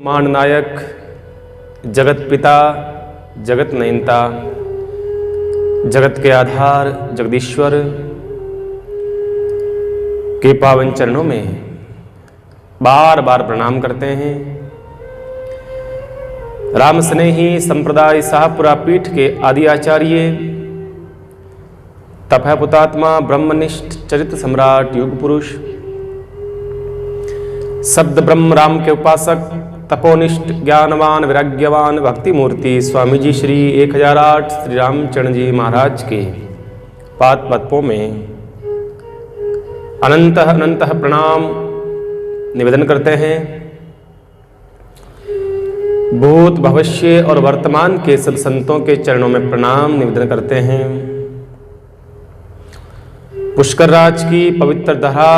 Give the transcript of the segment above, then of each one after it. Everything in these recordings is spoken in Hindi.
मान नायक, जगत पिता, जगत नयनता, जगत के आधार जगदीश्वर के पावन चरणों में बार बार प्रणाम करते हैं। राम स्नेही संप्रदाय शाहपुरा पीठ के आदि आचार्य, तपह पुतात्मा ब्रह्मनिष्ठ चरित्र सम्राट युग पुरुष, शब्द ब्रह्म राम के उपासक, तपोनिष्ठ ज्ञानवान वैराग्यवान भक्ति मूर्ति स्वामी जी श्री 1008 श्री रामचरण जी महाराज के पाद पद्मों में अनंत अनंत प्रणाम निवेदन करते हैं। भूत भविष्य और वर्तमान के सब संतों के चरणों में प्रणाम निवेदन करते हैं। पुष्कर राज की पवित्र धरा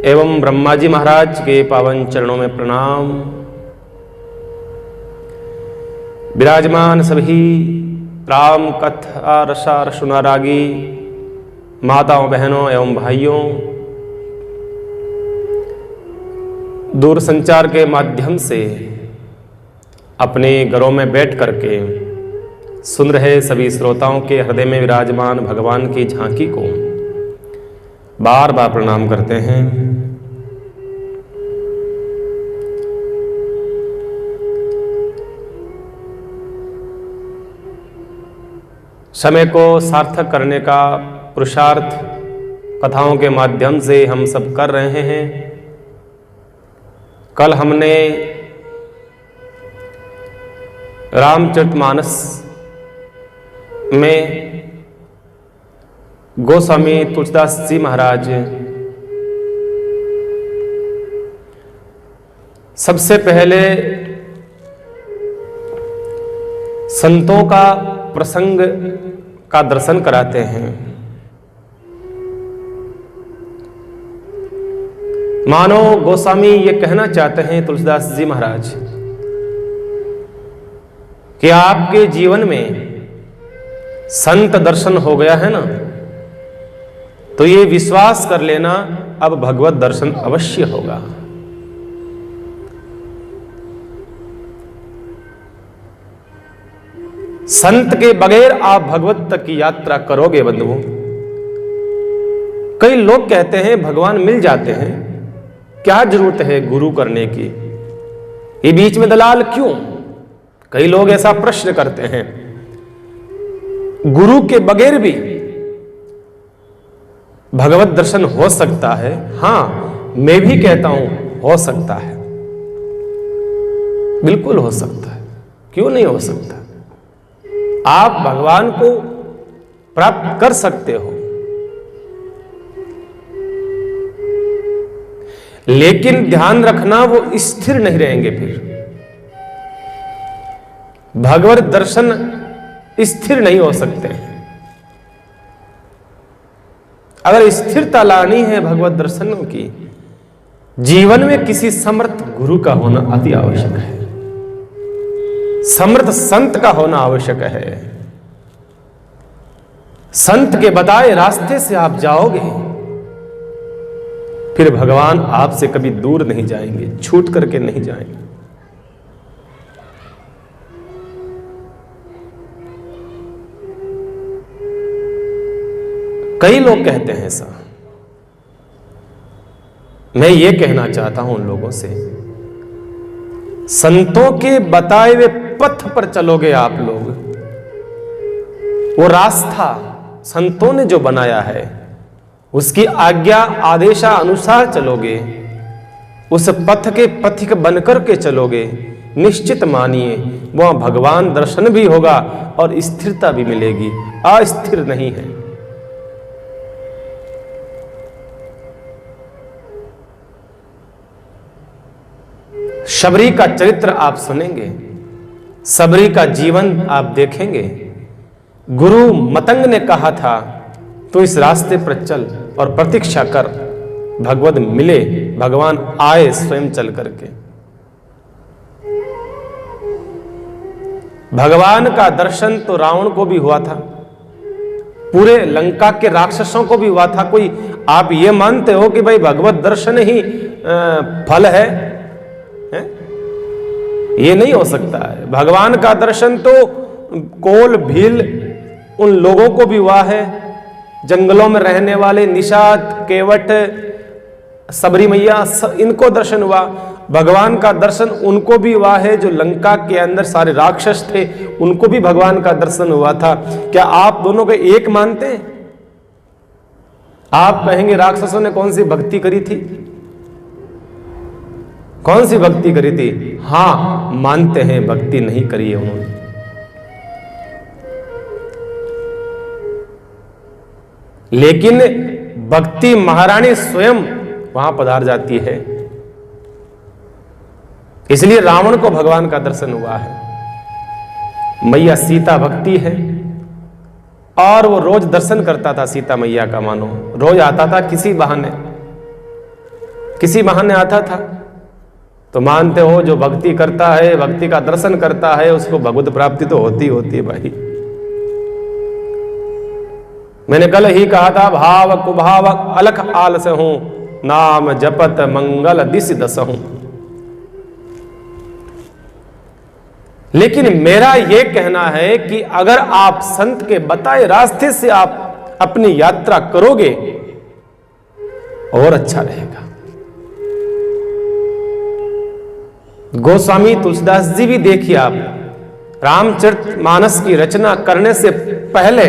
एवं ब्रह्मा जी महाराज के पावन चरणों में प्रणाम। विराजमान सभी राम कथा रसा सुनारागी माताओं बहनों एवं भाइयों, दूर संचार के माध्यम से अपने घरों में बैठ करके सुन रहे सभी श्रोताओं के हृदय में विराजमान भगवान की झांकी को बार बार प्रणाम करते हैं। समय को सार्थक करने का पुरुषार्थ कथाओं के माध्यम से हम सब कर रहे हैं। कल हमने रामचरितमानस में गोस्वामी तुलसीदास जी महाराज सबसे पहले संतों का प्रसंग का दर्शन कराते हैं। मानो गोस्वामी ये कहना चाहते हैं तुलसीदास जी महाराज कि आपके जीवन में संत दर्शन हो गया है ना, तो ये विश्वास कर लेना अब भगवत दर्शन अवश्य होगा। संत के बगैर आप भगवत तक की यात्रा करोगे बंधुओं। कई लोग कहते हैं भगवान मिल जाते हैं, क्या जरूरत है गुरु करने की, ये बीच में दलाल क्यों? कई लोग ऐसा प्रश्न करते हैं। गुरु के बगैर भी भगवत दर्शन हो सकता है। हां, मैं भी कहता हूं हो सकता है, बिल्कुल हो सकता है, क्यों नहीं हो सकता। आप भगवान को प्राप्त कर सकते हो, लेकिन ध्यान रखना वो स्थिर नहीं रहेंगे। फिर भगवत दर्शन स्थिर नहीं हो सकते हैं। अगर स्थिरता लानी है भगवत दर्शनों की, जीवन में किसी समर्थ गुरु का होना अति आवश्यक है, समर्थ संत का होना आवश्यक है। संत के बताए रास्ते से आप जाओगे, फिर भगवान आपसे कभी दूर नहीं जाएंगे, छूट करके नहीं जाएंगे। कई लोग कहते हैं ऐसा। मैं ये कहना चाहता हूं उन लोगों से, संतों के बताए हुए पथ पर चलोगे आप लोग, वो रास्ता संतों ने जो बनाया है उसकी आज्ञा आदेशा अनुसार चलोगे, उस पथ के पथिक बनकर के चलोगे, निश्चित मानिए वहां भगवान दर्शन भी होगा और स्थिरता भी मिलेगी। अस्थिर नहीं है। शबरी का चरित्र आप सुनेंगे, शबरी का जीवन आप देखेंगे। गुरु मतंग ने कहा था तो इस रास्ते पर चल और प्रतीक्षा कर, भगवत मिले, भगवान आए स्वयं चल करके। भगवान का दर्शन तो रावण को भी हुआ था, पूरे लंका के राक्षसों को भी हुआ था। कोई आप ये मानते हो कि भाई भगवत दर्शन ही फल है? है? ये नहीं हो सकता है। भगवान का दर्शन तो कोल भील उन लोगों को भी हुआ है, जंगलों में रहने वाले निषाद, केवट, सबरी मैया, इनको दर्शन हुआ। भगवान का दर्शन उनको भी हुआ है जो लंका के अंदर सारे राक्षस थे, उनको भी भगवान का दर्शन हुआ था। क्या आप दोनों को एक मानते हैं? आप कहेंगे राक्षसों ने कौन सी भक्ति करी थी? कौन सी भक्ति करी थी? हां, मानते हैं भक्ति नहीं करी है उन्होंने। लेकिन भक्ति महारानी स्वयं वहां पधार जाती है, इसलिए रावण को भगवान का दर्शन हुआ है। मैया सीता भक्ति है और वो रोज दर्शन करता था सीता मैया का, मानो रोज आता था, किसी बहाने आता था। तो मानते हो जो भक्ति करता है, भक्ति का दर्शन करता है, उसको भगवत प्राप्ति तो होती है भाई। मैंने कल ही कहा था, भाव कुभाव अलख आलस हूं, नाम जपत मंगल दिस दस हूं। लेकिन मेरा यह कहना है कि अगर आप संत के बताए रास्ते से आप अपनी यात्रा करोगे और अच्छा रहेगा। गोस्वामी तुलसीदास जी भी देखिए आप, रामचरितमानस की रचना करने से पहले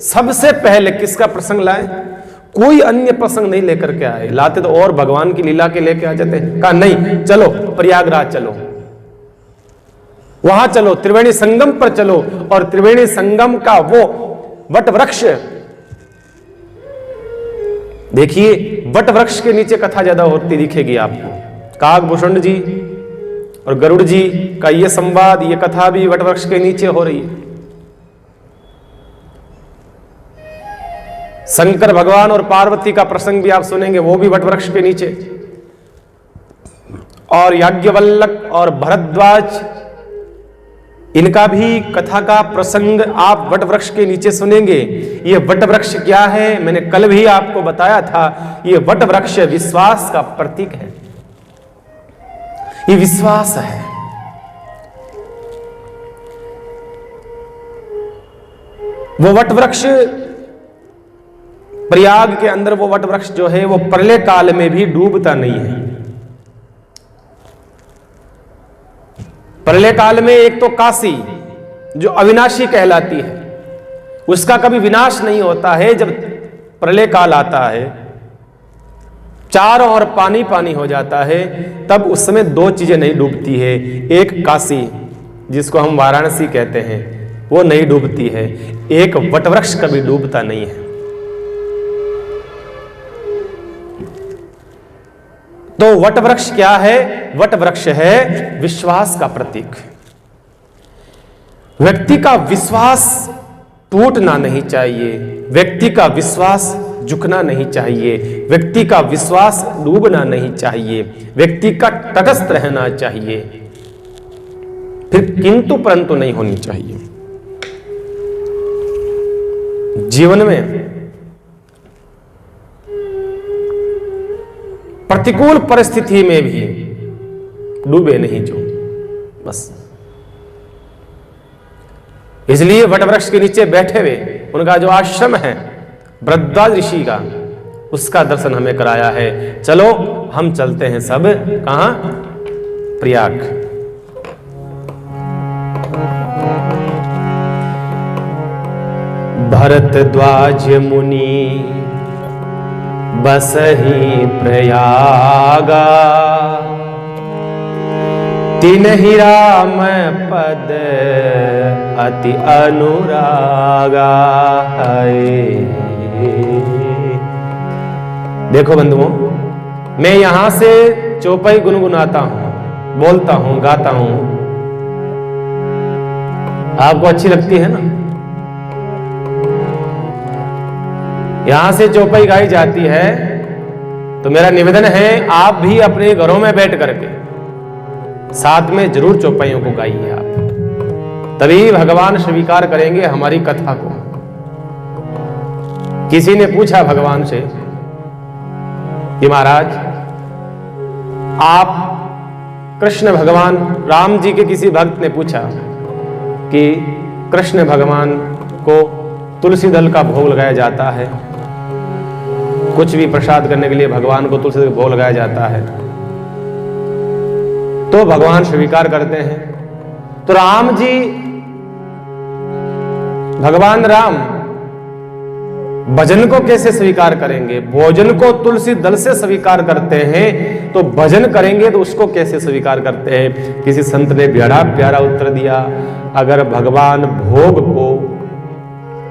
सबसे पहले किसका प्रसंग लाए? कोई अन्य प्रसंग नहीं लेकर के आए। लाते तो और भगवान की लीला के लेके आ जाते। कहा नहीं, चलो प्रयागराज चलो, वहां चलो, त्रिवेणी संगम पर चलो, और त्रिवेणी संगम का वो वट वृक्ष देखिए, वट वृक्ष के नीचे कथा ज्यादा होती दिखेगी आपको। काकभूषण जी और गरुड़ जी का ये संवाद, ये कथा भी वट वृक्ष के नीचे हो रही है। शंकर भगवान और पार्वती का प्रसंग भी आप सुनेंगे, वो भी वट वृक्ष के नीचे। और याज्ञवल्लक और भरद्वाज, इनका भी कथा का प्रसंग आप वट वृक्ष के नीचे सुनेंगे। ये वट वृक्ष क्या है? मैंने कल भी आपको बताया था, ये वट वृक्ष विश्वास का प्रतीक है। ये विश्वास है। वो वट वृक्ष प्रयाग के अंदर, वो वट वृक्ष जो है वो प्रलय काल में भी डूबता नहीं है। प्रलय काल में एक तो काशी जो अविनाशी कहलाती है, उसका कभी विनाश नहीं होता है। जब प्रलय काल आता है, चारों ओर पानी पानी हो जाता है, तब उस समय दो चीजें नहीं डूबती है। एक काशी, जिसको हम वाराणसी कहते हैं, वो नहीं डूबती है। एक वटवृक्ष कभी डूबता नहीं है। तो वटवृक्ष क्या है? वटवृक्ष है विश्वास का प्रतीक। व्यक्ति का विश्वास टूटना नहीं चाहिए, व्यक्ति का विश्वास झुकना नहीं चाहिए, व्यक्ति का विश्वास डूबना नहीं चाहिए, व्यक्ति का तटस्थ रहना चाहिए, फिर किंतु परंतु नहीं होनी चाहिए। जीवन में प्रतिकूल परिस्थिति में भी डूबे नहीं जो, बस। इसलिए वटवृक्ष के नीचे बैठे हुए उनका जो आश्रम है भरद्वाज ऋषि का, उसका दर्शन हमें कराया है। चलो हम चलते हैं सब, कहां? प्रयाग। भरद्वाज मुनि बसहि प्रयागा, तिन्हि राम पद अति अनुरागा। देखो बंधुओं, मैं यहां से चौपाई गुनगुनाता हूं, बोलता हूं, गाता हूं, आपको अच्छी लगती है ना? यहां से चौपाई गाई जाती है, तो मेरा निवेदन है आप भी अपने घरों में बैठ करके साथ में जरूर चौपाइयों को गाइए आप, तभी भगवान स्वीकार करेंगे हमारी कथा को। किसी ने पूछा भगवान से कि महाराज, आप कृष्ण भगवान राम जी के किसी भक्त ने पूछा कि कृष्ण भगवान को तुलसी दल का भोग लगाया जाता है, कुछ भी प्रसाद करने के लिए भगवान को तुलसी दल का भोग लगाया जाता है, तो भगवान स्वीकार करते हैं। तो राम जी, भगवान राम भजन को कैसे स्वीकार करेंगे? भोजन को तुलसी दल से स्वीकार करते हैं, तो भजन करेंगे तो उसको कैसे स्वीकार करते हैं? किसी संत ने बड़ा प्यारा उत्तर दिया, अगर भगवान भोग को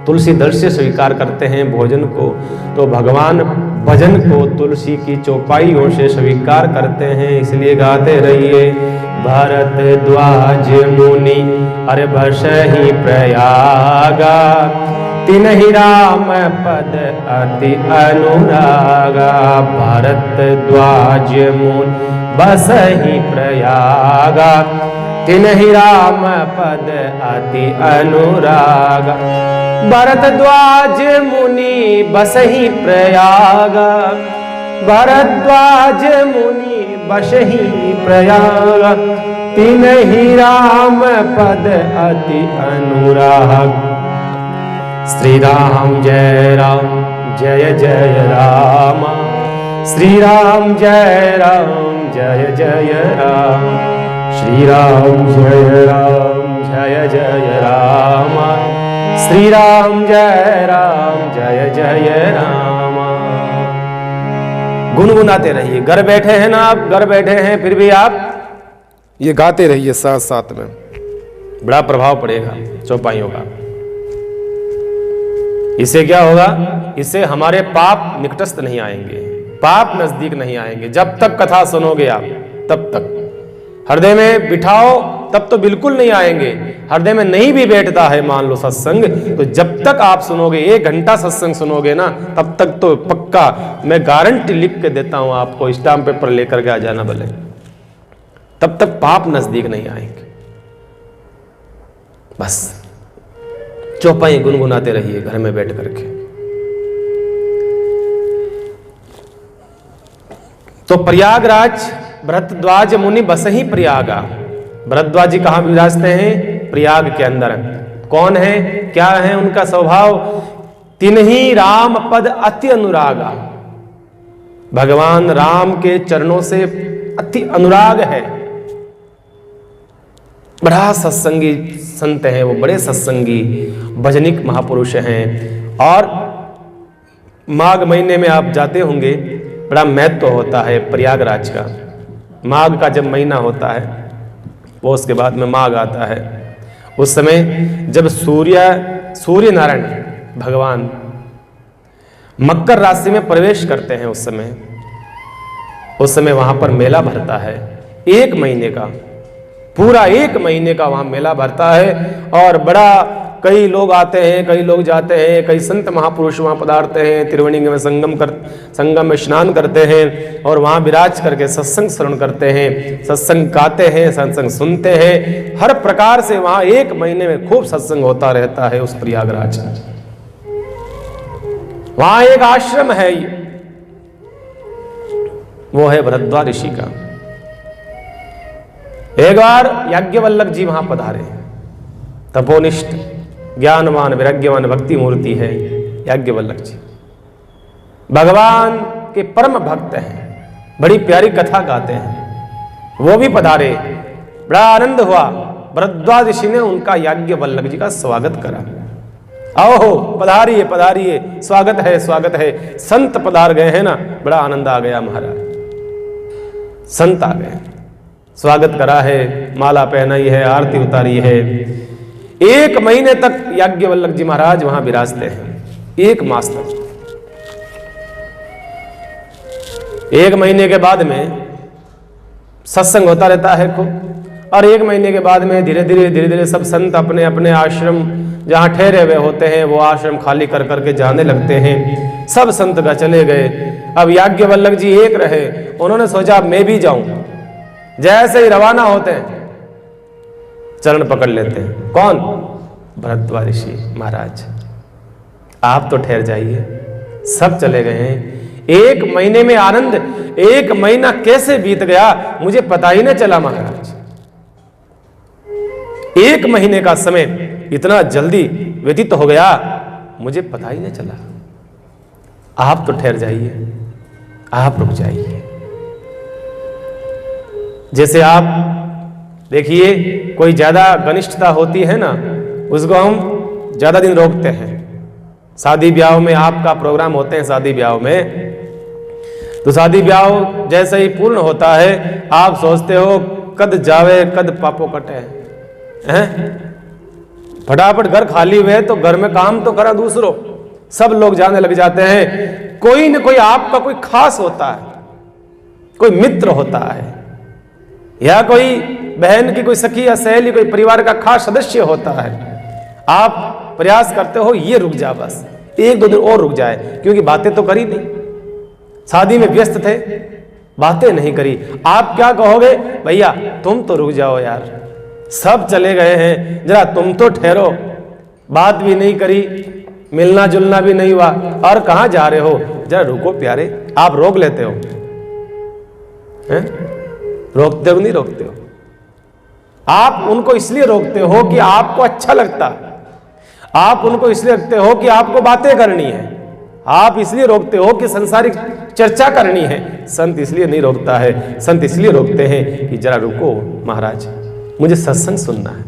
तुलसी दल से स्वीकार करते हैं भोजन को, तो भगवान भजन को तुलसी की चौपाइयों से स्वीकार करते हैं। इसलिए गाते रहिए, भरद्वाज मुनि अरे बसहि प्रयागा, तिन्हि राम पद अति अनुरागा। भरद्वाज मुनि बसहि प्रयागा, तिन्हि राम पद अति अनुरागा। भरद्वाज मुनि बसहि प्रयागा, भरद्वाज मुनि बसहि प्रयागा, तिन्हि राम पद अति अनुराग। श्री राम जय जय राम, श्री राम जय जय राम, श्री राम जय जय राम, श्री राम जय जय राम। गुनगुनाते रहिए, घर बैठे हैं ना आप, घर बैठे हैं फिर भी आप ये गाते रहिए साथ साथ में, बड़ा प्रभाव पड़ेगा चौपाइयों का। इससे क्या होगा? इससे हमारे पाप निकटस्थ नहीं आएंगे, पाप नजदीक नहीं आएंगे। जब तक कथा सुनोगे आप तब तक, हृदय में बिठाओ तब तो बिल्कुल नहीं आएंगे। हृदय में नहीं भी बैठता है मान लो सत्संग, तो जब तक आप सुनोगे, 1 घंटा सत्संग सुनोगे ना, तब तक तो पक्का मैं गारंटी लिख के देता हूं आपको, स्टाम्प पेपर लेकर के आ जाना भले, तब तक पाप नजदीक नहीं आएंगे। बस चौपाई गुनगुनाते रहिए घर में बैठ करके। तो प्रयागराज भरद्वाज मुनि बसहि प्रयागा। भरद्वाज जी कहां विराजते हैं? प्रयाग के अंदर। कौन है, क्या है उनका स्वभाव? तिन्हि राम पद अति अनुरागा, भगवान राम के चरणों से अति अनुराग है। बड़ा सत्संगी संत हैं वो, बड़े सत्संगी भजनिक महापुरुष हैं। और माघ महीने में आप जाते होंगे, बड़ा महत्व होता है प्रयागराज का। माघ का जब महीना होता है, पोष के बाद में माघ आता है, उस समय जब सूर्य नारायण भगवान मकर राशि में प्रवेश करते हैं, उस समय वहां पर मेला भरता है। 1 महीने का, पूरा 1 महीने का वहां मेला भरता है। और बड़ा, कई लोग आते हैं, कई लोग जाते हैं, कई संत महापुरुष वहां पधारते हैं, त्रिवेणी में संगम में स्नान करते हैं और वहां विराज करके सत्संग श्रवण करते हैं, सत्संग गाते हैं, सत्संग सुनते हैं। हर प्रकार से वहां 1 महीने में खूब सत्संग होता रहता है उस प्रयागराज। वहां एक आश्रम है, वो है भरद्वाज ऋषि का। एक बार याज्ञवल्लभ जी वहां पधारे, तपोनिष्ठ ज्ञानवान विराग्यवान भक्ति मूर्ति है याज्ञवल्लभ जी, भगवान के परम भक्त हैं, बड़ी प्यारी कथा गाते हैं। वो भी पधारे, बड़ा आनंद हुआ। भरद्वाज ऋषि ने उनका याज्ञवल्लभ जी का स्वागत करा। आओ पधारिए पधारिए, स्वागत है स्वागत है। संत पधार गए हैं ना, बड़ा आनंद आ गया महाराज। संत आ गए, स्वागत करा है, माला पहनाई है, आरती उतारी है। 1 महीने तक याज्ञवल्लभ जी महाराज वहां विराजते हैं, 1 मास तक। 1 महीने के बाद में सत्संग होता रहता है खूब, और 1 महीने के बाद में धीरे धीरे सब संत अपने अपने आश्रम जहां ठहरे हुए होते हैं वो आश्रम खाली कर करके जाने लगते हैं। सब संत का चले गए। अब याज्ञवल्लभ जी एक रहे, उन्होंने सोचा मैं भी जाऊं। जैसे ही रवाना होते हैं चरण पकड़ लेते हैं। कौन? भरद्वाज ऋषि महाराज, आप तो ठहर जाइए, सब चले गए हैं। 1 महीने में आनंद, 1 महीना कैसे बीत गया मुझे पता ही नहीं चला महाराज। 1 महीने का समय इतना जल्दी व्यतीत हो गया, मुझे पता ही नहीं चला। आप तो ठहर जाइए, आप रुक जाइए। जैसे आप देखिए, कोई ज्यादा घनिष्ठता होती है ना, उसको हम ज्यादा दिन रोकते हैं। शादी ब्याह में आपका प्रोग्राम होते हैं, शादी ब्याह में, तो शादी ब्याह जैसे ही पूर्ण होता है आप सोचते हो कद जावे कद पापो कटे हैं। फटाफट घर खाली हुए तो घर में काम तो करा दूसरों, सब लोग जाने लग जाते हैं। कोई न कोई आपका कोई खास होता है, कोई मित्र होता है, या कोई बहन की कोई सखी या सहेली, कोई परिवार का खास सदस्य होता है। आप प्रयास करते हो ये रुक जा, बस 1-2 दिन और रुक जाए, क्योंकि बातें तो करी नहीं, शादी में व्यस्त थे, बातें नहीं करी। आप क्या कहोगे, भैया तुम तो रुक जाओ यार, सब चले गए हैं, जरा तुम तो ठहरो, बात भी नहीं करी, मिलना जुलना भी नहीं हुआ, और कहां जा रहे हो, जरा रुको प्यारे। आप रोक लेते हो, हैं? रोकते हो नहीं रोकते हो? आप उनको इसलिए रोकते हो कि आपको अच्छा लगता, आप उनको इसलिए रखते हो कि आपको बातें करनी है, आप इसलिए रोकते हो कि संसारिक चर्चा करनी है। संत इसलिए नहीं रोकता है, संत इसलिए रोकते हैं कि जरा रुको महाराज, मुझे सत्संग सुनना है,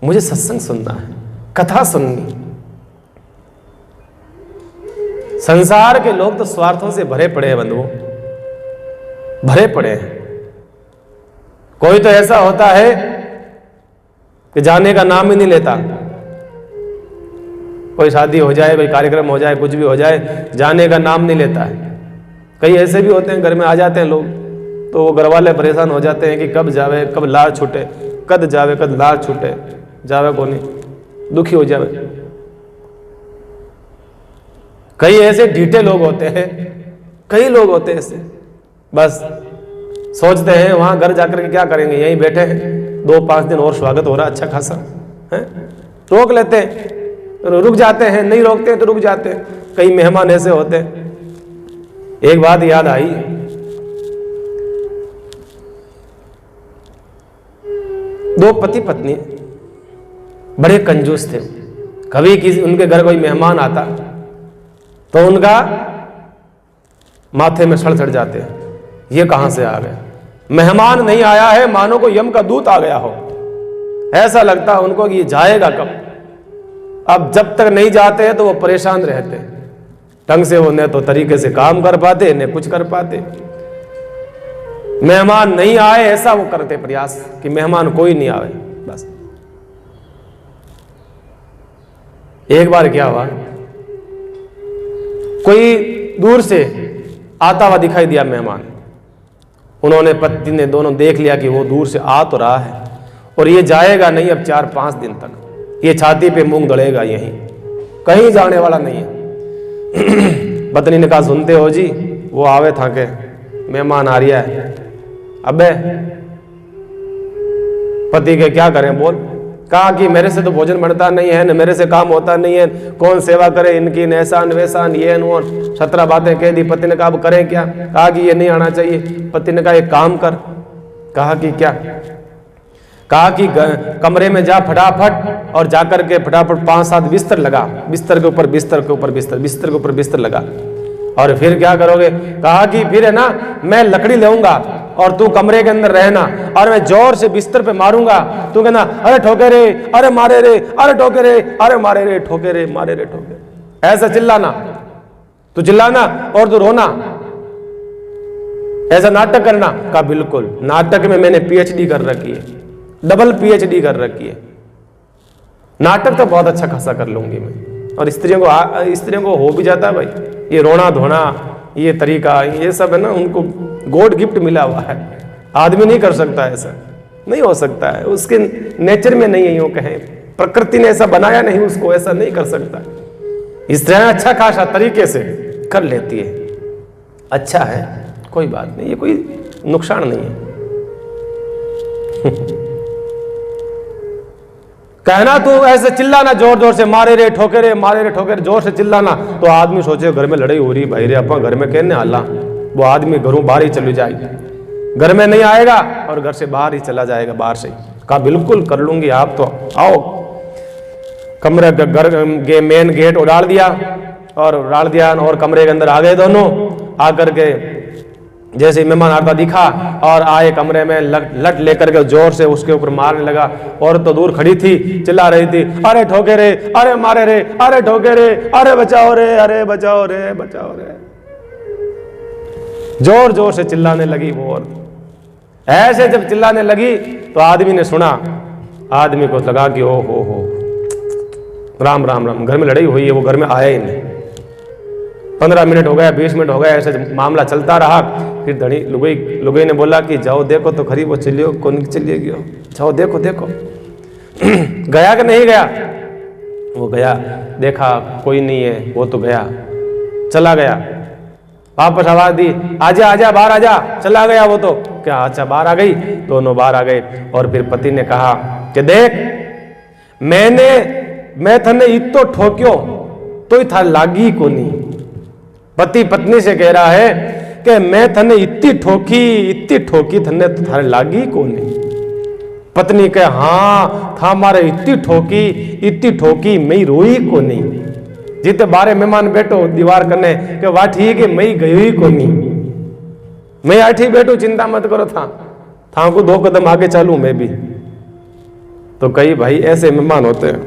मुझे सत्संग सुनना है, कथा सुननी। संसार के लोग तो स्वार्थों से भरे पड़े हैं बंधुओं, भरे पड़े हैं। कोई तो ऐसा होता है कि जाने का नाम ही नहीं लेता, कोई शादी हो जाए, कोई कार्यक्रम हो जाए, कुछ भी हो जाए, जाने का नाम नहीं लेता है। कई ऐसे भी होते हैं, घर में आ जाते हैं लोग, तो वो घर वाले परेशान हो जाते हैं कि कब जावे, कब लार छूटे, कद जावे कद लार छूटे, जावे को नहीं, दुखी हो जावे। कई ऐसे ढीठे लोग होते हैं, कई लोग होते हैं ऐसे, बस सोचते हैं वहां घर जाकर के क्या करेंगे, यहीं बैठे हैं, 2-5 दिन और स्वागत हो रहा अच्छा खासा है, रोक लेते हैं, रुक जाते हैं, नहीं रोकते हैं तो रुक जाते हैं। कई मेहमान ऐसे होते हैं। एक बात याद आई, दो पति पत्नी बड़े कंजूस थे। कभी किसी उनके घर कोई मेहमान आता तो उनका माथे में सड़ चढ़ जाते हैं, ये कहां से आ गए, मेहमान नहीं आया है मानो को यम का दूत आ गया हो, ऐसा लगता है उनको कि ये जाएगा कब। अब जब तक नहीं जाते हैं तो वो परेशान रहते, ढंग से वो न तो तरीके से काम कर पाते न कुछ कर पाते। मेहमान नहीं आए ऐसा वो करते प्रयास कि मेहमान कोई नहीं आवे बस। एक बार क्या हुआ, कोई दूर से आता हुआ दिखाई दिया मेहमान, उन्होंने पति ने दोनों देख लिया कि वो दूर से आ तो रहा है और ये जाएगा नहीं अब 4-5 दिन तक, ये छाती पे मूंग दड़ेगा, यहीं कहीं जाने वाला नहीं है। पत्नी ने कहा सुनते हो जी, वो आवे था के मेहमान आ रहा है। अबे पति के क्या करें बोल, कहा कि मेरे से तो भोजन बनता नहीं है न मेरे से काम होता नहीं है, कौन सेवा करे इनकी, नैसान वैसान ये नोन 17 बातें कह दी। पति ने कहा अब करें क्या, कहा कि ये नहीं आना चाहिए। पति ने कहा एक काम कर, कहा कि क्या, कहा कि कमरे में जा फटाफट और जाकर के फटाफट 5-7 बिस्तर लगा, बिस्तर के ऊपर बिस्तर के ऊपर बिस्तर, बिस्तर के ऊपर बिस्तर लगा। और फिर क्या करोगे, कहा कि फिर है ना मैं लकड़ी लेऊंगा और तू कमरे के अंदर रहना और मैं जोर से बिस्तर पे मारूंगा, तू कहना अरे ठोके रे, अरे मारे रे, अरे ठोके रे, अरे मारे रे, ठोके रे, मारे रे, ठोके, ऐसा चिल्लाना, तू चिल्लाना और तू रोना, ऐसा नाटक करना। कहा बिल्कुल, नाटक में मैंने PhD कर रखी है, डबल PhD कर रखी है, नाटक तो बहुत अच्छा खासा कर लूंगी मैं। और स्त्रियों को हो भी जाता है भाई, ये रोना धोना, ये तरीका, ये सब है ना उनको गॉड गिफ्ट मिला हुआ है। आदमी नहीं कर सकता, ऐसा नहीं हो सकता है, उसके नेचर में नहीं है, यूं कहें प्रकृति ने ऐसा बनाया नहीं उसको, ऐसा नहीं कर सकता। स्त्रियां अच्छा खासा तरीके से कर लेती है, अच्छा है, कोई बात नहीं, ये कोई नुकसान नहीं है। कहना तू ऐसे चिल्लाना, जोर जोर से मारे रे ठोके रे, मारे रे ठोके रे, जोर से चिल्लाना। तो आदमी सोचे घर में लड़ाई हो रही, भाई रे अपा घर में कहने आला, वो आदमी घरों बाहर ही चली जाएगी, घर में नहीं आएगा और घर से बाहर ही चला जाएगा, बाहर से। कहा बिल्कुल कर लूंगी, आप तो आओ। कमरे घर के मेन गेट उड़ाड़ दिया और कमरे के अंदर आ गए दोनों। आकर के जैसे मेहमान आता दिखा और आए कमरे में, लट लेकर के जोर से उसके ऊपर मारने लगा। और तो दूर खड़ी थी, चिल्ला रही थी, अरे ठोके रे, अरे मारे रे, अरे ठोके रे, अरे बचाओ रे, अरे बचाओ रे, बचाओ रे। जोर जोर से चिल्लाने लगी वो। और ऐसे जब चिल्लाने लगी तो आदमी ने सुना, आदमी को लगा कि ओ हो राम राम राम, घर में लड़ाई हुई है, वो घर में आया ही नहीं। 15 मिनट हो गया, 20 मिनट हो गया, ऐसे मामला चलता रहा। फिर धनी लुगाई ने बोला कि जाओ देखो तो खरी, वो चलियो कौन चलिए गयो, जाओ देखो देखो। गया कि नहीं गया? वो गया, देखा कोई नहीं है, वो तो गया, चला गया। वापस आवाज दी, आजा आजा बाहर आजा, चला गया वो तो। क्या अच्छा बाहर आ गई, दोनों बाहर आ गए। और फिर पति ने कहा कि देख मैं थने इतो ठोक्यो तो था लागी को नहीं। पति पत्नी से कह रहा है कि मैं थने इतनी ठोकी थने तो थारे लागी को नहीं। पत्नी कहे हाँ था मारे इतनी ठोकी मैं रोई को नहीं। जिते बारे मेहमान बैठो दीवार करने के वाह ठीक है, मैं गई को नहीं, मैं आठी बैठू, चिंता मत करो, था को 2 कदम आगे चालू मैं भी। तो कई भाई ऐसे मेहमान होते हैं,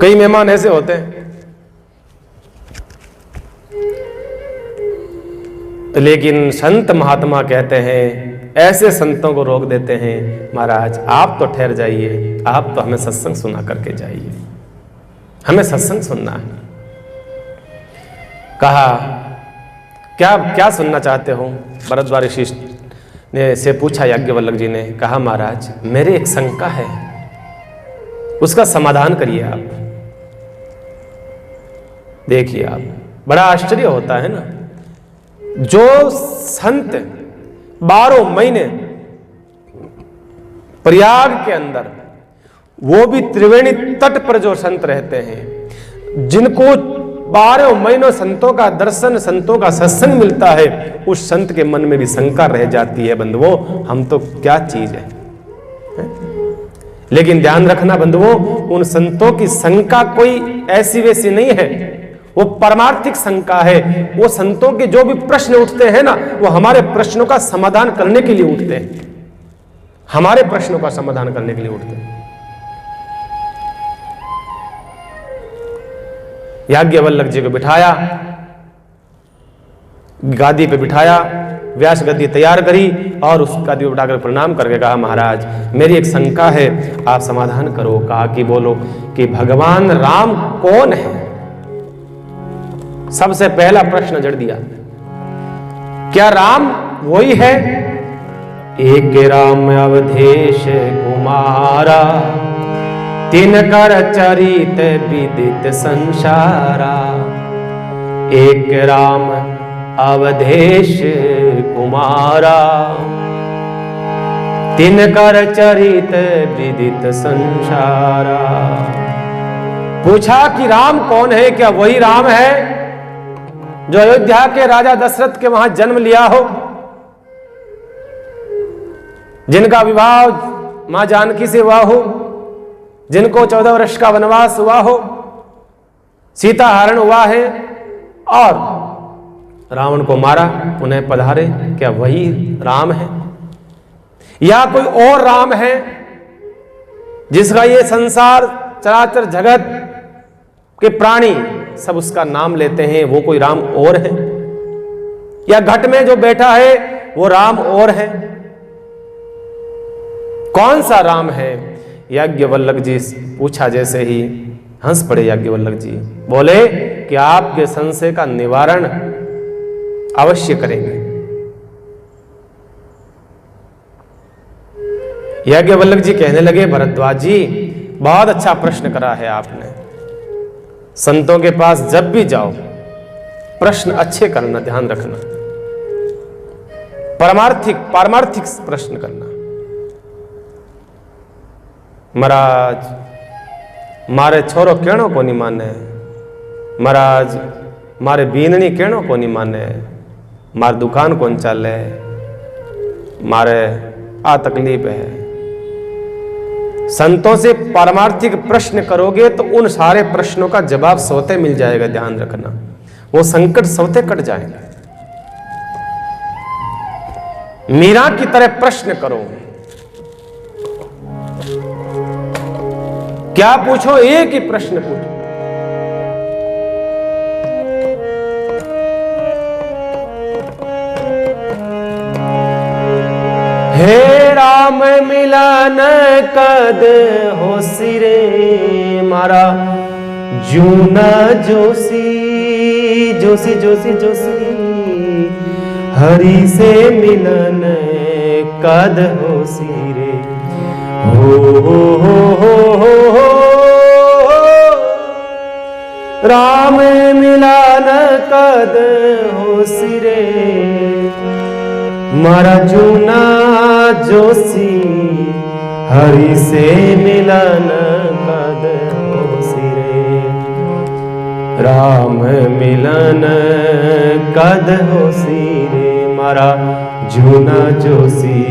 कई मेहमान ऐसे होते हैं। लेकिन संत महात्मा कहते हैं, ऐसे संतों को रोक देते हैं, महाराज आप तो ठहर जाइए, आप तो हमें सत्संग सुना करके जाइए, हमें सत्संग सुनना है। कहा क्या क्या सुनना चाहते हो? भरद्वाज ऋषि ने से पूछा याज्ञवल्क्य जी ने। कहा महाराज मेरी एक शंका है, उसका समाधान करिए आप। देखिए आप, बड़ा आश्चर्य होता है ना, जो संत 12 महीने प्रयाग के अंदर, वो भी त्रिवेणी तट पर जो संत रहते हैं, जिनको 12 महीनों संतों का दर्शन, संतों का सत्संग मिलता है, उस संत के मन में भी शंका रह जाती है, बंधुओं हम तो क्या चीज है। लेकिन ध्यान रखना बंधुओं, उन संतों की शंका कोई ऐसी वैसी नहीं है, वो परमार्थिक शंका है। वो संतों के जो भी प्रश्न उठते हैं ना, वो हमारे प्रश्नों का समाधान करने के लिए उठते हैं, हमारे प्रश्नों का समाधान करने के लिए उठते हैं। याज्ञवल्क्य जी को बिठाया, गादी पे बिठाया, व्यास गद्दी तैयार करी और उस गादी पे बिठाकर प्रणाम करके कहा महाराज मेरी एक शंका है, आप समाधान करो। कहा कि बोलो कि भगवान राम कौन है? सबसे पहला प्रश्न जड़ दिया, क्या राम वही है? एक राम अवधेश कुमारा, तिनकर चरित विदित संसारा। एक राम अवधेश कुमारा, तिनकर चरित विदित संसारा। पूछा कि राम कौन है? क्या वही राम है जो अयोध्या के राजा दशरथ के वहां जन्म लिया हो, जिनका विवाह मां जानकी से हुआ हो, जिनको 14 वर्ष का वनवास हुआ हो, सीता हरण हुआ है और रावण को मारा, उन्हें पधारे? क्या वही राम है या कोई और राम है जिसका ये संसार चराचर जगत के प्राणी सब उसका नाम लेते हैं, वो कोई राम और है? या घट में जो बैठा है वो राम और है? कौन सा राम है? याज्ञवल्क्य जी पूछा, जैसे ही हंस पड़े याज्ञवल्क्य जी, बोले कि आपके संशय का निवारण अवश्य करेंगे। याज्ञवल्क्य जी कहने लगे भरद्वाज जी बहुत अच्छा प्रश्न करा है आपने। संतों के पास जब भी जाओ प्रश्न अच्छे करना, ध्यान रखना, पारमार्थिक प्रश्न करना। महाराज मारे छोरो कहणो कोनी माने, महाराज मारे बीननी कहणो कोनी माने, मार दुकान कौन चाले, मारे आ तकलीफ है। संतों से पारमार्थिक प्रश्न करोगे तो उन सारे प्रश्नों का जवाब स्वतः मिल जाएगा। ध्यान रखना, वो संकट स्वतः कट जाएंगे। मीरा की तरह प्रश्न करो। क्या पूछो? एक ही प्रश्न पूछो। हे राम मिलन कद हो सिरे, मारा जूना जोशी जोशी जोशी जोशी, हरि से मिलन कद हो सिरे। हो राम मिलन कद हो सिरे, मारा जूना जोशी, हरि से मिलन कद हो सिरे। राम मिलन कद हो सिरे, मारा जूना जोशी,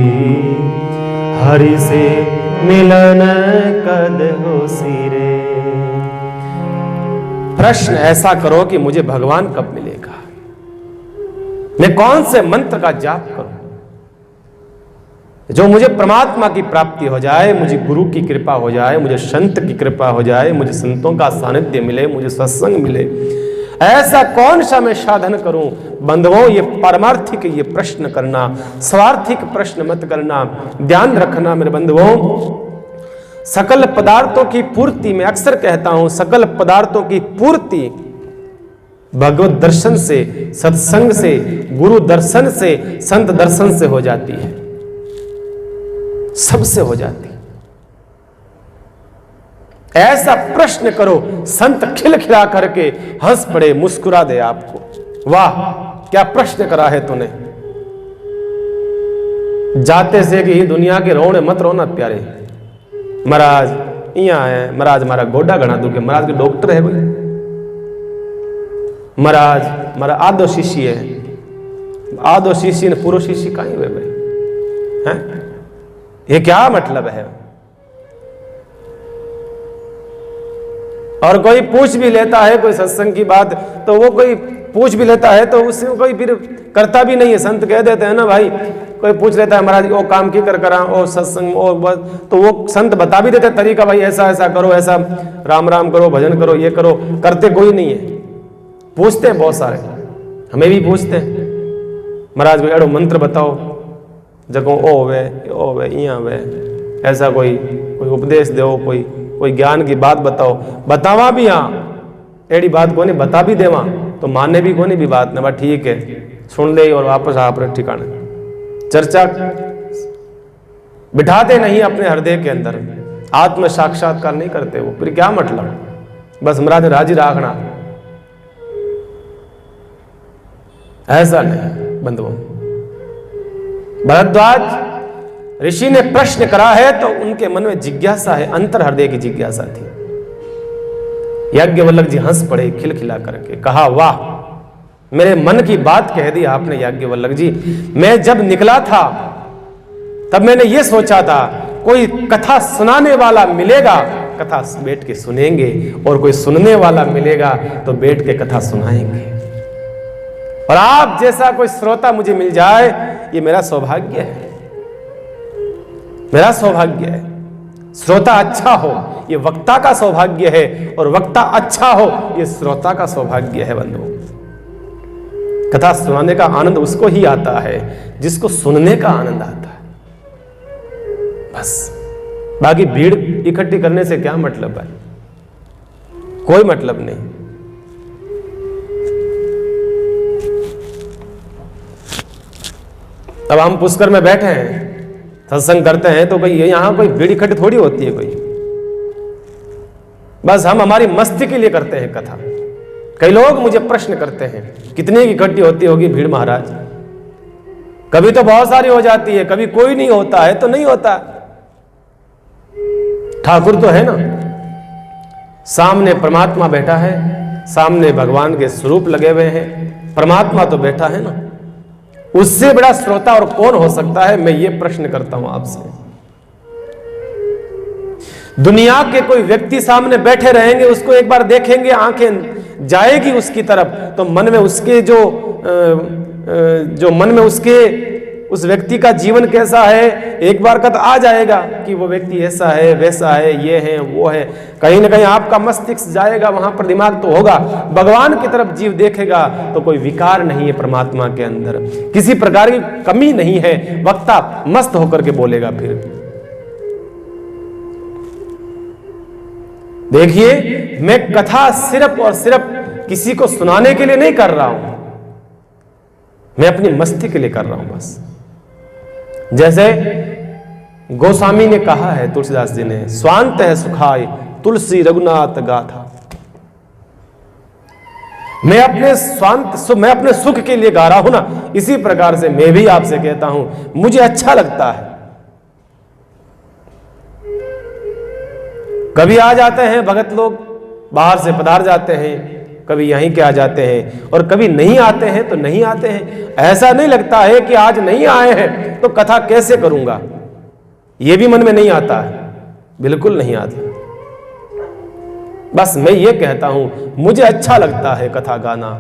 हरि से मिलन कद हो सिरे। प्रश्न ऐसा करो कि मुझे भगवान कब मिलेगा, मैं कौन से मंत्र का जाप करूं जो मुझे परमात्मा की प्राप्ति हो जाए, मुझे गुरु की कृपा हो जाए, मुझे संत की कृपा हो जाए, मुझे संतों का सानिध्य मिले, मुझे सत्संग मिले। ऐसा कौन सा मैं साधन करूं? बंधुओं, ये पारमार्थिक ये प्रश्न करना, स्वार्थिक प्रश्न मत करना। ध्यान रखना मेरे बंधुओं, सकल पदार्थों की पूर्ति, मैं अक्सर कहता हूं, सकल पदार्थों की पूर्ति भगवत दर्शन से, सत्संग से, गुरु दर्शन से, संत दर्शन से हो जाती है, सबसे हो जाती है। ऐसा प्रश्न करो, संत खिलखिला करके हंस पड़े, मुस्कुरा दे आपको। वाह क्या प्रश्न करा है तूने। जाते से कि दुनिया के रोने मत रोना प्यारे, महाराज यहाँ है, महाराज हमारा गोडा घना दुखे, महाराज के डॉक्टर है कोई, महाराज हमारा आधो शिष्य है, आधो शिष्य ने पूरा शिष्य कहीं हुए भाई हैं? ये क्या मतलब है? और कोई पूछ भी लेता है कोई सत्संग की बात, तो वो कोई पूछ भी लेता है तो उससे कोई फिर करता भी नहीं है। संत कह देते हैं ना भाई, कोई पूछ लेता है महाराज वो काम की कर करा और सत्संग और, तो वो संत बता भी देते तरीका, भाई ऐसा ऐसा करो, ऐसा राम राम करो, भजन करो, ये करो। करते कोई नहीं है, पूछते हैं बहुत सारे, हमें भी पूछते हैं महाराज कोई एड़ो मंत्र बताओ जगो ओ वे यहाँ वे, ऐसा कोई उपदेश दो, कोई ज्ञान की बात बताओ। बतावा भी हाँ एड़ी बात को नहीं बता भी देवा तो माने भी कोनी भी बात ना, ठीक है सुन ले और वापस आप ठिकाने। चर्चा बिठाते नहीं अपने हृदय के अंदर, आत्म साक्षात्कार नहीं करते वो, फिर क्या मतलब? बस महाराज राजी राखना, ऐसा नहीं बंधुओं। भरद्वाज ऋषि ने प्रश्न करा है तो उनके मन में जिज्ञासा है, अंतर हृदय की जिज्ञासा थी। याज्ञवल्क्य जी हंस पड़े खिलखिला करके, कहा वाह मेरे मन की बात कह दी आपने याज्ञवल्क्य जी। मैं जब निकला था तब मैंने ये सोचा था कोई कथा सुनाने वाला मिलेगा, कथा बैठ के सुनेंगे, और कोई सुनने वाला मिलेगा तो बैठ के कथा सुनाएंगे। और आप जैसा कोई श्रोता मुझे मिल जाए ये मेरा सौभाग्य है, मेरा सौभाग्य है। श्रोता अच्छा हो ये वक्ता का सौभाग्य है, और वक्ता अच्छा हो ये श्रोता का सौभाग्य है। बंधु, कथा सुनाने का आनंद उसको ही आता है जिसको सुनने का आनंद आता है। बस बाकी भीड़ इकट्ठी करने से क्या मतलब है? कोई मतलब नहीं। अब हम पुष्कर में बैठे हैं, सत्संग करते हैं, तो भाई यहां कोई भीड़ इकट्ठी थोड़ी होती है कोई, बस हम हमारी मस्ती के लिए करते हैं कथा। कई लोग मुझे प्रश्न करते हैं कितनी इकट्ठी होती होगी भीड़ महाराज? कभी तो बहुत सारी हो जाती है, कभी कोई नहीं होता है तो नहीं होता। ठाकुर तो है ना, सामने परमात्मा बैठा है, सामने भगवान के स्वरूप लगे हुए हैं, परमात्मा तो बैठा है ना। उससे बड़ा श्रोता और कौन हो सकता है? मैं ये प्रश्न करता हूं आपसे। दुनिया के कोई व्यक्ति सामने बैठे रहेंगे, उसको एक बार देखेंगे, आंखें जाएगी उसकी तरफ, तो मन में उसके जो मन में उसके उस व्यक्ति का जीवन कैसा है, एक बार का तो आ जाएगा कि वो व्यक्ति ऐसा है, वैसा है, ये है, वो है। कहीं ना कहीं आपका मस्तिष्क जाएगा, वहां पर दिमाग तो होगा। भगवान की तरफ जीव देखेगा तो कोई विकार नहीं है परमात्मा के अंदर, किसी प्रकार की कमी नहीं है। वक्ता मस्त होकर के बोलेगा। फिर देखिए, मैं कथा सिर्फ और सिर्फ किसी को सुनाने के लिए नहीं कर रहा हूं, मैं अपनी मस्ती के लिए कर रहा हूं बस। जैसे गोस्वामी ने कहा है, तुलसीदास जी ने, स्वांत है सुखाय तुलसी रघुनाथ गाथा। मैं अपने सुख के लिए गा रहा हूं ना, इसी प्रकार से मैं भी आपसे कहता हूं, मुझे अच्छा लगता है। कभी आ जाते हैं भगत लोग, बाहर से पधार जाते हैं, कभी यहीं के आ जाते हैं, और कभी नहीं आते हैं तो नहीं आते हैं। ऐसा नहीं लगता है कि आज नहीं आए हैं तो कथा कैसे करूंगा, यह भी मन में नहीं आता है, बिल्कुल नहीं आता। बस मैं ये कहता हूं, मुझे अच्छा लगता है कथा गाना।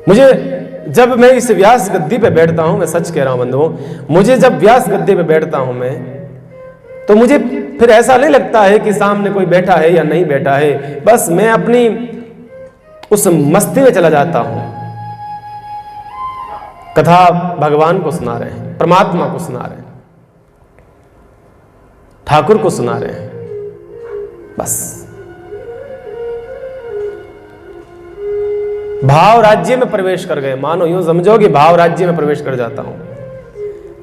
मुझे जब मैं इस व्यास गद्दी पे बैठता हूं, मैं सच कह रहा हूं बंधुओं, मुझे जब व्यास गद्दी पे बैठता हूं मैं, तो मुझे फिर ऐसा नहीं लगता है कि सामने कोई बैठा है या नहीं बैठा है। बस मैं अपनी उस मस्ती में चला जाता हूं। कथा भगवान को सुना रहे हैं, परमात्मा को सुना रहे हैं, ठाकुर को सुना रहे हैं, बस। भाव राज्य में प्रवेश कर गए, मानो यूं समझो कि भाव राज्य में प्रवेश कर जाता हूं।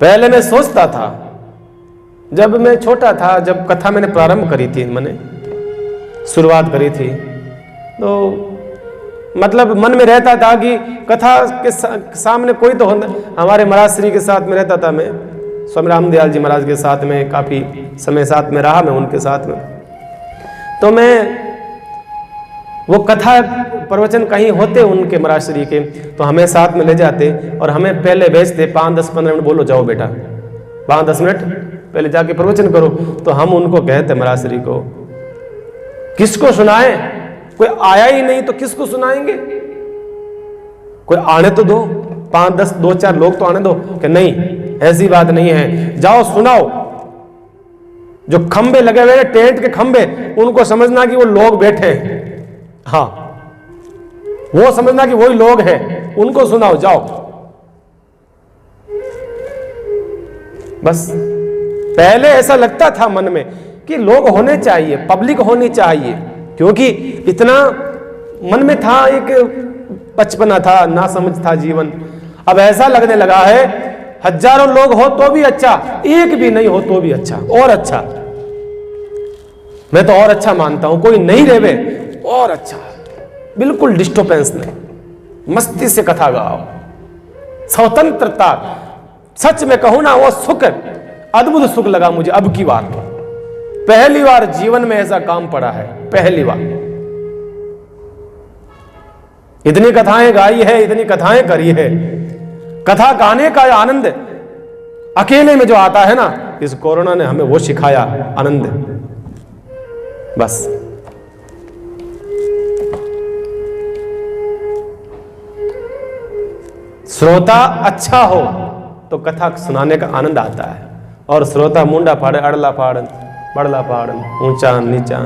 पहले मैं सोचता था, जब मैं छोटा था, जब कथा मैंने प्रारंभ करी थी, मैंने शुरुआत करी थी, तो मतलब मन में रहता था कि कथा के सामने कोई तो हमारे महाराज श्री के साथ में रहता था। मैं स्वामी रामदयाल जी महाराज के साथ में काफी समय साथ में रहा, मैं उनके साथ में। तो मैं वो कथा प्रवचन कहीं होते उनके महाराज श्री के, तो हमें साथ में ले जाते और हमें पहले भेजते, 5-10-15 मिनट बोलो, जाओ बेटा 5-10 मिनट पहले जाके प्रवचन करो। तो हम उनको कहते महाराज श्री को, किसको सुनाएं, कोई आया ही नहीं तो किसको सुनाएंगे, कोई आने तो दो, 5-10 2-4 लोग तो आने दो। कि नहीं, ऐसी बात नहीं है, जाओ सुनाओ। जो खंबे लगे हुए हैं, टेंट के खंबे, उनको समझना कि वो लोग बैठे हैं, हाँ, वो समझना कि वही लोग हैं, उनको सुनाओ, जाओ। बस पहले ऐसा लगता था मन में कि लोग होने चाहिए, पब्लिक होनी चाहिए, क्योंकि इतना मन में था, एक बचपना था, ना समझ था जीवन। अब ऐसा लगने लगा है, हजारों लोग हो तो भी अच्छा, एक भी नहीं हो तो भी अच्छा, और अच्छा। मैं तो और अच्छा मानता हूं, कोई नहीं रहे और अच्छा, बिल्कुल डिस्टर्बेंस नहीं, मस्ती से कथा गाओ, स्वतंत्रता। सच में कहूं ना, वो सुख, अद्भुत सुख लगा मुझे अब की बार, पहली बार जीवन में ऐसा काम पड़ा है, पहली बार। इतनी कथाएं गाई है, इतनी कथाएं करी है, कथा गाने का आनंद अकेले में जो आता है ना, इस कोरोना ने हमें वो सिखाया आनंद, बस। श्रोता अच्छा हो तो कथा सुनाने का आनंद आता है, और श्रोता मुंडा फाड़े, अड़ला फाड़न, बड़ला फाड़न, ऊंचा नीचा,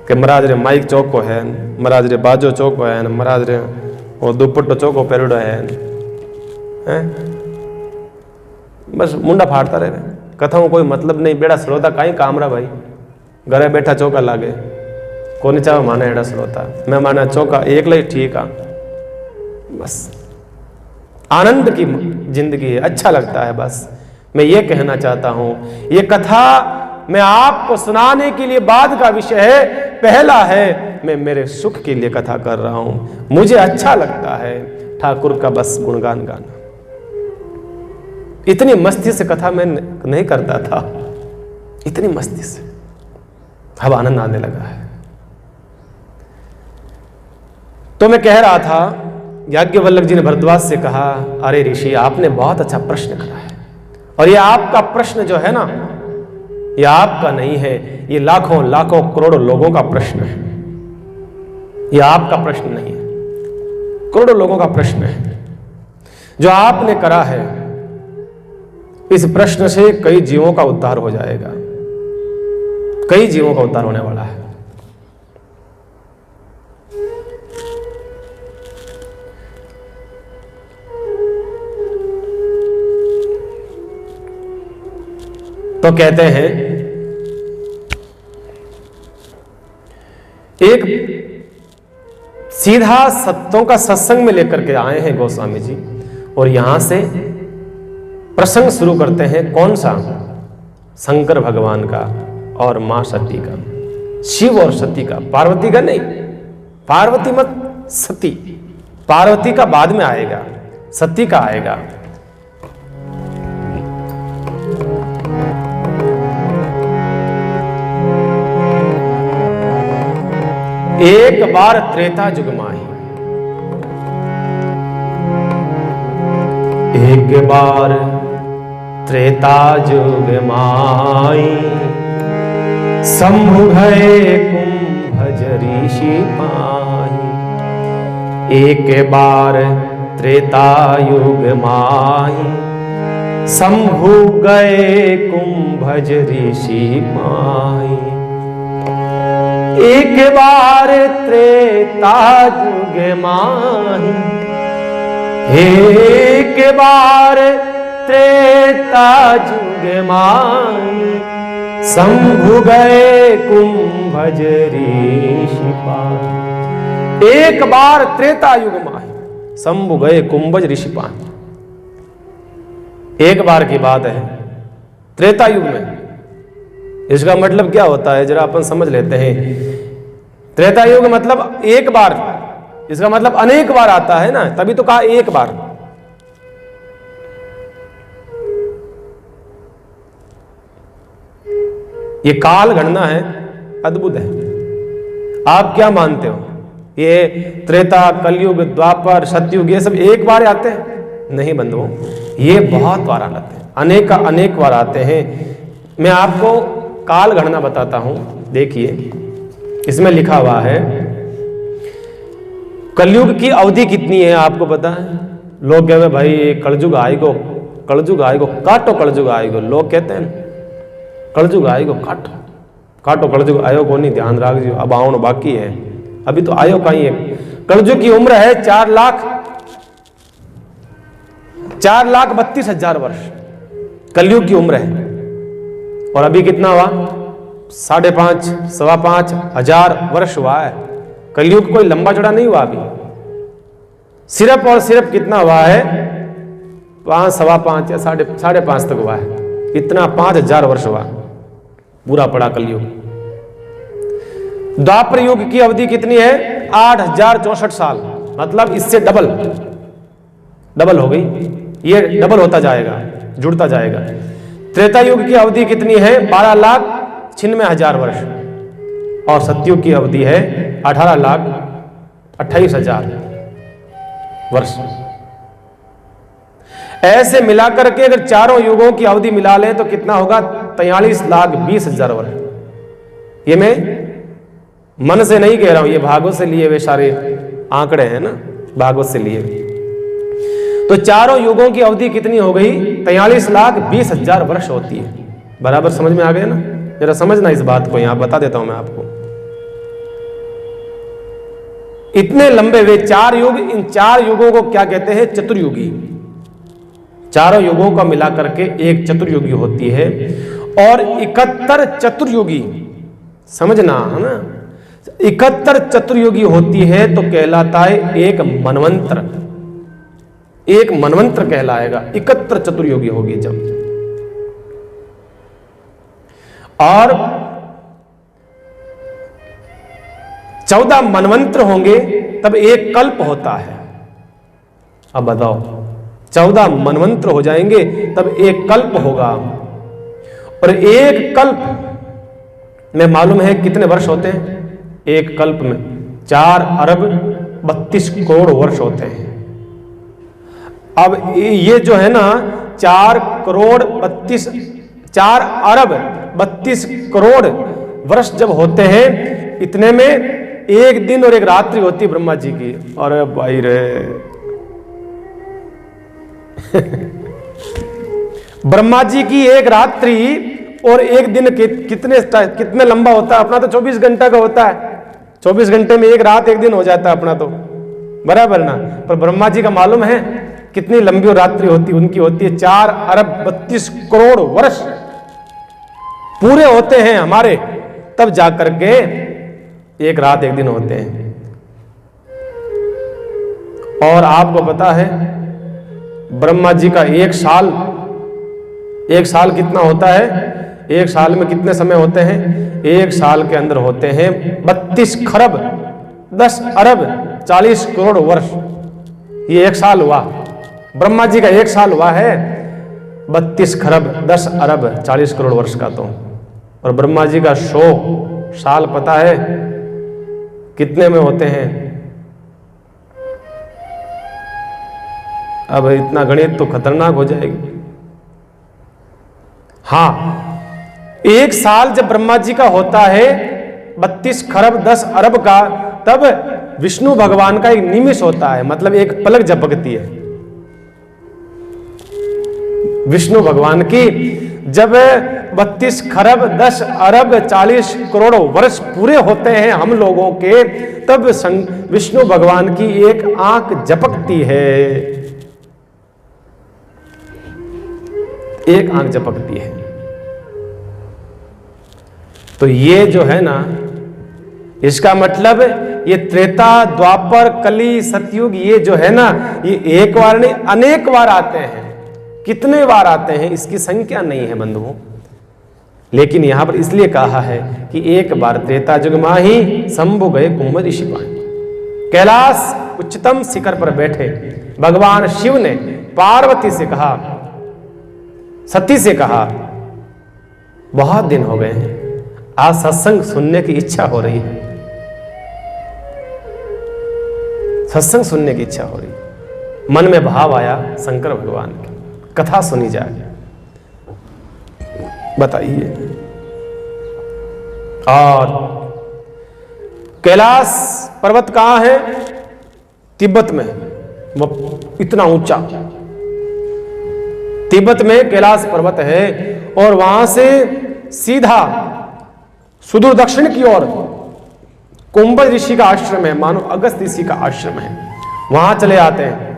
के महाराज रे माइक चौको है, महाराज रे बाजो चौको है, महाराज रे वो दुपट्टो चौको पेरुड़ो है, बस मुंडा फाड़ता रहे। कथा में कोई मतलब नहीं, बेड़ा श्रोता का ही काम रहा भाई, घरे बैठा चौका लागे, कोनी चाहे माने एड़ा श्रोता, मैं माना चौका एक लाई ठीक आ, बस। आनंद की जिंदगी है, अच्छा लगता है। बस मैं ये कहना चाहता हूं, ये कथा मैं आपको सुनाने के लिए बाद का विषय है, पहला है मैं मेरे सुख के लिए कथा कर रहा हूं, मुझे अच्छा लगता है ठाकुर का बस गुणगान गाना। इतनी मस्ती से कथा मैं नहीं करता था, इतनी मस्ती से अब आनंद आने लगा है। तो मैं कह रहा था, याज्ञवल्क्य जी ने भरद्वाज से कहा, अरे ऋषि आपने बहुत अच्छा प्रश्न करा है, और ये आपका प्रश्न जो है ना, ये आपका नहीं है, ये लाखों लाखों करोड़ों लोगों का प्रश्न है। ये आपका प्रश्न नहीं है, करोड़ों लोगों का प्रश्न है। जो आपने करा है, इस प्रश्न से कई जीवों का उद्धार हो जाएगा, कई जीवों का उद्धार होने वाला है। तो कहते हैं, एक सीधा सत्यों का सत्संग में लेकर के आए हैं गोस्वामी जी, और यहां से प्रसंग शुरू करते हैं। कौन सा? शंकर भगवान का और मां सती का, शिव और सती का, पार्वती का नहीं। पार्वती मत, सती। पार्वती का बाद में आएगा, सती का आएगा। एक बार त्रेता युग माही, एक बार त्रेता युग माई, शंभु भय कुंभ ऋषि पाई। एक बार त्रेता युग माई, शंभु गए कुंभ ऋषि पाई। एक बार त्रेता युग माही, एक बार त्रेता युग माही, शंभु गए कुंभ ऋषि पाई। एक बार त्रेता युग माही, शंभु गए कुंभज ऋषि पाई। एक बार की बात है त्रेता युग में। इसका मतलब क्या होता है, जरा अपन समझ लेते हैं। त्रेता युग मतलब एक बार, इसका मतलब अनेक बार आता है ना, तभी तो कहा एक बार। ये काल गणना है, अद्भुत है। आप क्या मानते हो, ये त्रेता, कलयुग, द्वापर, सतयुग, ये सब एक बार आते हैं? नहीं बंधुओं, ये बहुत बार आते हैं, अनेक बार आते हैं। मैं आपको काल गणना बताता हूं, देखिए इसमें लिखा हुआ है कलयुग की अवधि कितनी है आपको पता है? लोग कहते हैं भाई कलयुग आएगो, कलयुग आएगो, काटो कलयुग आएगो। लोग कहते हैं कलयुग आएगो, काटो काटो कलयुग आयो को नहीं, ध्यान रख जो अब आओ बाकी है, अभी तो आयो कहीं है। कलयुग की उम्र है 4,32,000 वर्ष कलयुग की उम्र है। और अभी कितना हुआ? 5,500 सवा 5,000 वर्ष हुआ है। कलयुग कोई लंबा चौड़ा नहीं हुआ अभी, सिर्फ और सिर्फ कितना हुआ है? 5 सवा 5 या 5.5 तक हुआ है। इतना 5,000 वर्ष हुआ, पूरा पड़ा कलयुग। द्वापर युग की अवधि कितनी है? 8,064 साल, मतलब इससे डबल हो गई। ये डबल होता जाएगा, जुड़ता जाएगा। त्रेता युग की अवधि कितनी है? 12,96,000 वर्ष, और सतयुग की अवधि है 18,28,000 वर्ष। ऐसे मिलाकर के अगर चारों युगों की अवधि मिला लें तो कितना होगा? 43,20,000 वर्ष। ये मैं मन से नहीं कह रहा हूं, ये भागवत से लिए वे सारे आंकड़े हैं ना, भागवत से लिए। तो चारों युगों की अवधि कितनी हो गई? 43,20,000 वर्ष होती है। बराबर समझ में आ गया ना? जरा समझना इस बात को, यहां बता देता हूं मैं आपको। इतने लंबे वे 4 युग, इन 4 युगों को क्या कहते हैं? चतुर्युगी। चारों युगों का मिलाकर के एक चतुर्युगी होती है। और 71 चतुर्युगी, समझना है ना, 71 चतुर्युगी होती है तो कहलाता है एक मनवंतर। एक मनवंतर कहलाएगा 71 चतुर्युगी होगी जब। और 14 मनवंतर होंगे तब एक कल्प होता है। अब बताओ, 14 मनवंतर हो जाएंगे तब एक कल्प होगा। और एक कल्प में मालूम है कितने वर्ष होते हैं? एक कल्प में 4 अरब 32 करोड़ वर्ष होते हैं। अब ये जो है ना 4 अरब 32 करोड़ वर्ष जब होते हैं, इतने में एक दिन और एक रात्रि होती ब्रह्मा जी की। अरे भाई रे ब्रह्मा जी की एक रात्रि और एक दिन कितने लंबा होता है? अपना तो 24 घंटा का होता है, 24 घंटे में एक रात एक दिन हो जाता है अपना तो, बराबर ना। पर ब्रह्मा जी का मालूम है कितनी लंबी रात्रि होती? उनकी होती है 4 अरब 32 करोड़ वर्ष पूरे होते हैं हमारे, तब जाकर के एक रात एक दिन होते हैं। और आपको पता है ब्रह्मा जी का एक साल कितना होता है? एक साल में कितने समय होते हैं? एक साल के अंदर होते हैं 32 खरब 10 अरब 40 करोड़ वर्ष। ये एक साल हुआ, ब्रह्मा जी का एक साल हुआ है 32 खरब 10 अरब 40 करोड़ वर्ष का। तो और ब्रह्मा जी का 100 साल पता है कितने में होते हैं? अब इतना गणित तो खतरनाक हो जाएगी। हाँ, एक साल जब ब्रह्मा जी का होता है 32 खरब 10 अरब का, तब विष्णु भगवान का एक निमिष होता है, मतलब एक पलक झपकती है विष्णु भगवान की। जब 32 खरब 10 अरब 40 करोड़ वर्ष पूरे होते हैं हम लोगों के, तब विष्णु भगवान की एक आंख झपकती है, एक आंख झपकती है। तो ये जो है ना, इसका मतलब ये त्रेता द्वापर कली सतयुग, ये जो है ना, ये एक बार नहीं अनेक बार आते हैं। कितने बार आते हैं इसकी संख्या नहीं है बंधुओं, लेकिन यहां पर इसलिए कहा है कि एक बार त्रेता युग में ही शंभु गए कुंभ ऋषि पाए। कैलाश उच्चतम शिखर पर बैठे भगवान शिव ने पार्वती से कहा, सती से कहा, बहुत दिन हो गए हैं, आज सत्संग सुनने की इच्छा हो रही है, सत्संग सुनने की इच्छा हो रही है। मन में भाव आया शंकर भगवान की कथा सुनी जाए, बताइए। और कैलाश पर्वत कहां है? तिब्बत में, वो इतना ऊंचा तिब्बत में कैलाश पर्वत है। और वहां से सीधा सुदूर दक्षिण की ओर कुंभ ऋषि का आश्रम है, मानो अगस्त ऋषि का आश्रम है, वहां चले आते हैं।